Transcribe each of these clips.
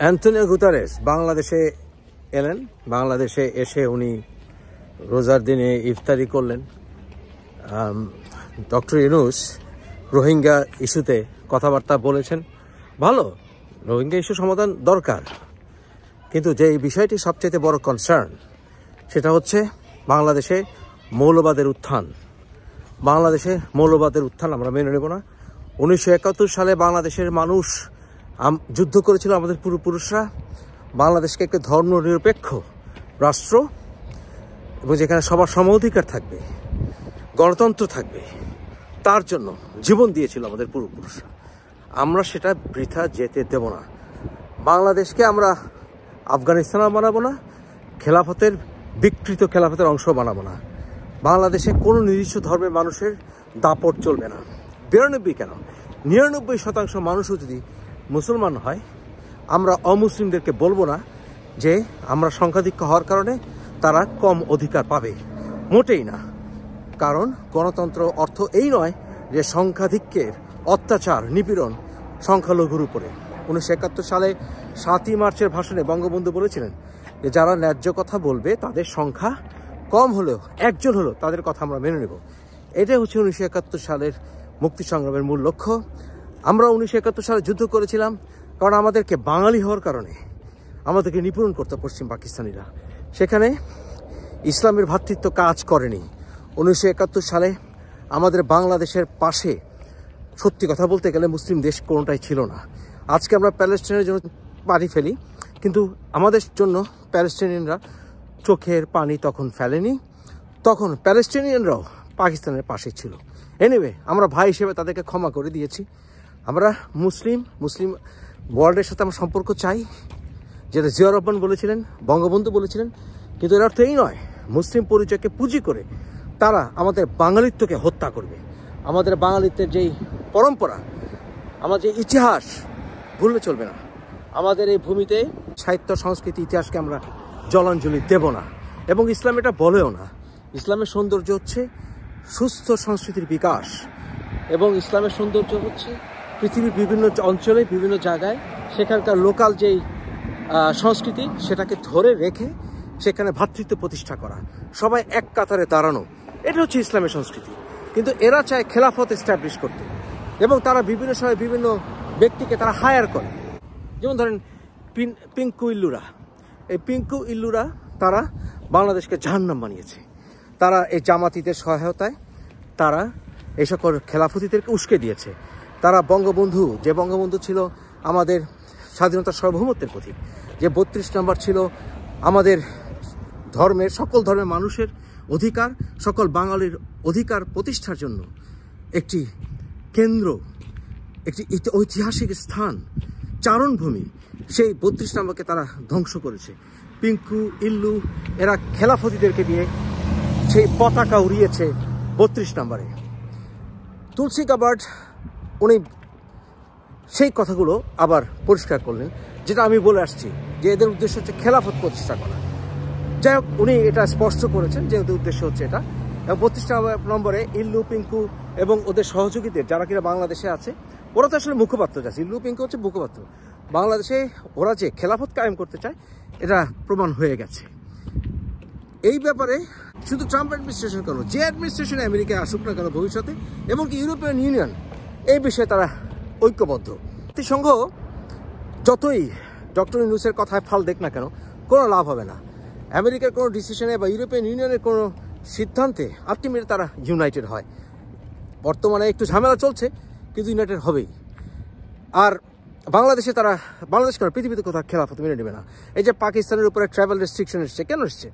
Antonio Guterres বাংলাদেশে এলেন। বাংলাদেশে এসে উনি রোজার দিনে ইফতারি করলেন। ডক্টর ইউনূস রোহিঙ্গা ইস্যুতে কথাবার্তা বলেছেন। ভালো, রোহিঙ্গা ইস্যু সমাধান দরকার, কিন্তু যে বিষয়টি সবচেয়ে বড় কনসার্ন সেটা হচ্ছে বাংলাদেশে মৌলবাদের উত্থান। বাংলাদেশে মৌলবাদের উত্থান আমরা মেনে নেব না। 1971 সালে বাংলাদেশের মানুষ যুদ্ধ করেছিল, আমাদের পূর্বপুরুষরা, বাংলাদেশকে একটি ধর্মনিরপেক্ষ রাষ্ট্র এবং যেখানে সবার সম অধিকার থাকবে, গণতন্ত্র থাকবে, তার জন্য জীবন দিয়েছিল আমাদের পূর্বপুরুষরা। আমরা সেটা বৃথা যেতে দেব না। বাংলাদেশকে আমরা আফগানিস্তানও বানাবো না, বিকৃত খেলাফতের অংশ বানাবো না। বাংলাদেশে কোনো নির্দিষ্ট ধর্মের মানুষের দাপট চলবে না। 92 কেন, 99% মানুষও যদি মুসলমান হয়, আমরা অমুসলিমদেরকে বলবো না যে আমরা সংখ্যাধিক্য হওয়ার কারণে তারা কম অধিকার পাবে, মোটেই না। কারণ গণতন্ত্র অর্থ এই নয় যে সংখ্যাধিক্যের অত্যাচার, নিপীড়ন সংখ্যালঘুর উপরে। 1971 সালে 7ই মার্চের ভাষণে বঙ্গবন্ধু বলেছিলেন যে যারা ন্যায্য কথা বলবে তাদের সংখ্যা কম হলেও, একজন হলেও, তাদের কথা আমরা মেনে নেব। এটাই হচ্ছে 1971 সালের মুক্তি সংগ্রামের মূল লক্ষ্য। আমরা 1971 সালে যুদ্ধ করেছিলাম কারণ আমাদেরকে বাঙালি হওয়ার কারণে আমাদেরকে নিপীড়ন করতো পশ্চিম পাকিস্তানিরা। সেখানে ইসলামের ভ্রাতৃত্ব কাজ করেনি। 1971 সালে আমাদের বাংলাদেশের পাশে, সত্যি কথা বলতে গেলে, মুসলিম দেশ কোনোটাই ছিল না। আজকে আমরা প্যালেস্টাইনের জন্য পানি ফেলি, কিন্তু আমাদের জন্য প্যালেস্টাইনিয়ানরা চোখের পানি তখন ফেলেনি। তখন প্যালেস্টাইনিয়ানরাও পাকিস্তানের পাশে ছিল। এনিওয়ে, আমরা ভাই হিসেবে তাদেরকে ক্ষমা করে দিয়েছি। আমরা মুসলিম ওয়ার্ল্ডের সাথে আমরা সম্পর্ক চাই, যেটা জিয়াউর রহমান বলেছিলেন, বঙ্গবন্ধু বলেছিলেন। কিন্তু এর অর্থ এই নয় মুসলিম পরিচয়কে পুঁজি করে তারা আমাদের বাঙালিত্বকে হত্যা করবে। আমাদের বাঙালিত্বের যেই পরম্পরা, আমাদের ইতিহাস ভুললে চলবে না। আমাদের এই ভূমিতে সাহিত্য, সংস্কৃতি, ইতিহাসকে আমরা জলাঞ্জলি দেব না, এবং ইসলাম এটা বলেও না। ইসলামের সৌন্দর্য হচ্ছে সুস্থ সংস্কৃতির বিকাশ, এবং ইসলামের সৌন্দর্য হচ্ছে পৃথিবীর বিভিন্ন অঞ্চলে, বিভিন্ন জায়গায় সেখানকার লোকাল যেই সংস্কৃতি, সেটাকে ধরে রেখে সেখানে ভ্রাতৃত্ব প্রতিষ্ঠা করা, সবাই এক কাতারে দাঁড়ানো। এটা হচ্ছে ইসলামের সংস্কৃতি। কিন্তু এরা চায় খেলাফত এস্টাবলিশ করতে, এবং তারা বিভিন্ন সময় বিভিন্ন ব্যক্তিকে তারা হায়ার করে। যেমন ধরেন পিঙ্কু ইল্লুরা, এই পিঙ্কু ইল্লুরা তারা বাংলাদেশকে জাহান্নাম বানিয়েছে। তারা এই জামাতিদের সহায়তায় তারা এই সকল খেলাফতিদেরকে উস্কে দিয়েছে। তারা যে বঙ্গবন্ধু ছিল আমাদের স্বাধীনতার সার্বভৌমত্বের প্রতীক, যে 32 নম্বর ছিল আমাদের ধর্মের, সকল ধর্মের মানুষের অধিকার, সকল বাঙালির অধিকার প্রতিষ্ঠার জন্য একটি কেন্দ্র, একটি ঐতিহাসিক স্থান, চারণভূমি, সেই 32 নম্বরকে তারা ধ্বংস করেছে। পিঙ্কু ইল্লু এরা খেলাফতিদেরকে দিয়ে সেই পতাকা উড়িয়েছে 32 নম্বরে। তুলসী গাবার্ড উনি সেই কথাগুলো আবার পরিষ্কার করলেন, যেটা আমি বলে আসছি যে এদের উদ্দেশ্য হচ্ছে খেলাফত প্রতিষ্ঠা করা। যাই হোক, উনি এটা স্পষ্ট করেছেন যে ওদের উদ্দেশ্য হচ্ছে এটা। এবং 32 নম্বরে ইল্লু, পিঙ্কু এবং ওদের সহযোগীদের যারা কিনা বাংলাদেশে আছে, ওরা তো আসলে মুখপাত্র যাচ্ছে। ইল্লু, পিঙ্কু হচ্ছে মুখপাত্র। বাংলাদেশে ওরা যে খেলাফত কায়েম করতে চায় এটা প্রমাণ হয়ে গেছে। এই ব্যাপারে শুধু ট্রাম্প অ্যাডমিনিস্ট্রেশন কেন, যে অ্যাডমিনিস্ট্রেশন আমেরিকায় আসুক না কেন ভবিষ্যতে, এমনকি ইউরোপিয়ান ইউনিয়ন, এই বিষয়ে তারা ঐক্যবদ্ধ। জাতিসংঘ যতই ডক্টর ইউনূসের কথায় ফাল দেখ না কেন, কোনো লাভ হবে না। আমেরিকার কোনো ডিসিশনে বা ইউরোপিয়ান ইউনিয়নের কোনো সিদ্ধান্তে আলটিমেটলি তারা ইউনাইটেড হয়। বর্তমানে একটু ঝামেলা চলছে, কিন্তু ইউনাইটেড হবেই। আর বাংলাদেশ কেন, পৃথিবীতে কোথাও খেলাফত মেনে নেবে না। এই যে পাকিস্তানের উপরে ট্রাভেল রেস্ট্রিকশন এসছে, কেন এসছে?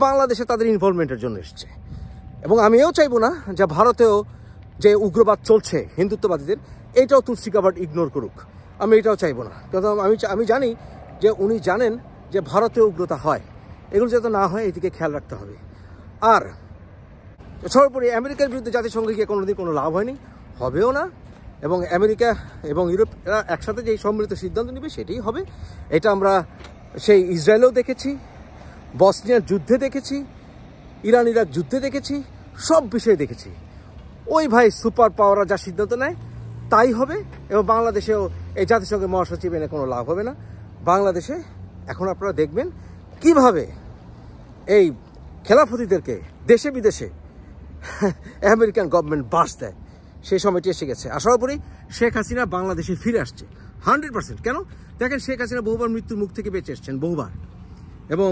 বাংলাদেশে তাদের ইনভলভমেন্টের জন্য এসছে। এবং আমি এও চাইবো না যে ভারতেও যে উগ্রবাদ চলছে হিন্দুত্ববাদীদের, এইটাও তুলসী গাবার্ড ইগনোর করুক। আমি এটাও চাইবো না, কারণ আমি জানি যে উনি জানেন যে ভারতে উগ্রতা হয়, এগুলো যাতে না হয় এদিকে খেয়াল রাখতে হবে। আর সর্বোপরি আমেরিকার বিরুদ্ধে জাতিসংঘে গিয়ে কোনোদিন কোনো লাভ হয়নি, হবেও না। এবং আমেরিকা এবং ইউরোপ এরা একসাথে যেই সম্মিলিত সিদ্ধান্ত নেবে সেটাই হবে। এটা আমরা সেই ইসরায়েলেও দেখেছি, বসনিয়ার যুদ্ধে দেখেছি, ইরান ইরাক যুদ্ধে দেখেছি, সব বিষয়ে দেখেছি। ওই ভাই সুপার পাওয়াররা যা সিদ্ধান্ত নেয় তাই হবে। এবং বাংলাদেশেও এই জাতিসংঘের মহাসচিব এনে কোনো লাভ হবে না। বাংলাদেশে এখন আপনারা দেখবেন কিভাবে এই খেলাফতিদেরকে দেশে বিদেশে আমেরিকান গভর্নমেন্ট বাস দেয়। সেই সময়টি এসে গেছে। আশা করি শেখ হাসিনা বাংলাদেশে ফিরে আসছে 100%। কেন? দেখেন, শেখ হাসিনা বহুবার মৃত্যুর মুখ থেকে বেঁচে এসছেন, বহুবার। এবং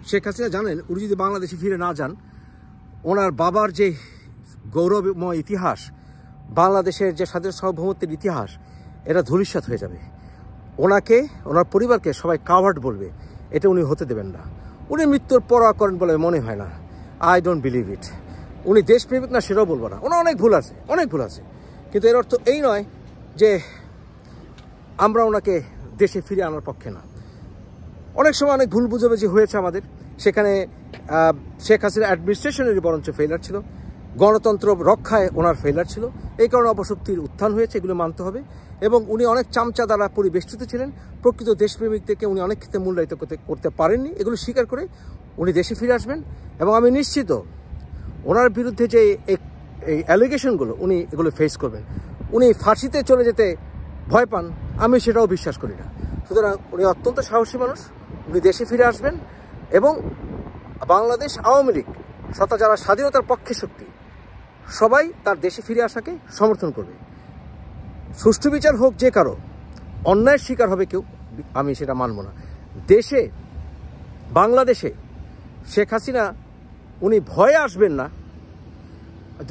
শেখ হাসিনা জানেন, উনি যদি বাংলাদেশে ফিরে না যান, ওনার বাবার যে গৌরবময় ইতিহাস, বাংলাদেশের যে স্বাধীন সার্বভৌমত্বের ইতিহাস, এটা ধূলিসাৎ হয়ে যাবে। ওনাকে, ওনার পরিবারকে সবাই কাভার্ড বলবে। এটা উনি হতে দেবেন না। উনি মৃত্যুর পরোয়া করেন বলে মনে হয় না। I don't believe it. উনি দেশপ্রেমিক না সেটাও বলবো না। ওনার অনেক ভুল আছে, অনেক ভুল আছে। কিন্তু এর অর্থ এই নয় যে আমরা ওনাকে দেশে ফিরে আনার পক্ষে না। অনেক সময় অনেক ভুল বুঝাবুঝি হয়েছে আমাদের। সেখানে শেখ হাসিনা অ্যাডমিনিস্ট্রেশনেরই বরঞ্চ ফেইলার ছিল, গণতন্ত্র রক্ষায় ওনার ফেইলার ছিল। এই কারণে অপশক্তির উত্থান হয়েছে, এগুলো মানতে হবে। এবং উনি অনেক চামচা দ্বারা পরিবেষ্টিত ছিলেন। প্রকৃত দেশপ্রেমিকদেরকে উনি অনেক ক্ষেত্রে মূল্যায়িত করতে পারেননি। এগুলো স্বীকার করে উনি দেশে ফিরে আসবেন। এবং আমি নিশ্চিত ওনার বিরুদ্ধে যে এই অ্যালিগেশনগুলো, উনি এগুলো ফেস করবেন। উনি ফাঁসিতে চলে যেতে ভয় পান, আমি সেটাও বিশ্বাস করি না। সুতরাং উনি অত্যন্ত সাহসী মানুষ। উনি দেশে ফিরে আসবেন এবং বাংলাদেশ আওয়ামী লীগ তথা যারা স্বাধীনতার পক্ষে শক্তি, সবাই তার দেশে ফিরে আসাকে সমর্থন করবে। সুষ্ঠু বিচার হোক যে কারো, অন্যায়ের শিকার হবে কেউ, আমি সেটা মানব না। দেশে, বাংলাদেশে শেখ হাসিনা উনি ভয়ে আসবেন না,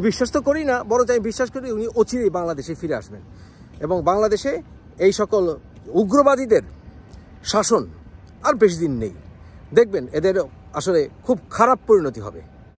বিশ্বাস তো করি না, বরং আমি বিশ্বাস করি উনি অচিরেই বাংলাদেশে ফিরে আসবেন। এবং বাংলাদেশে এই সকল উগ্রবাদীদের শাসন আর বেশি দিন নেই। দেখবেন এদের আসলে খুব খারাপ পরিণতি হবে।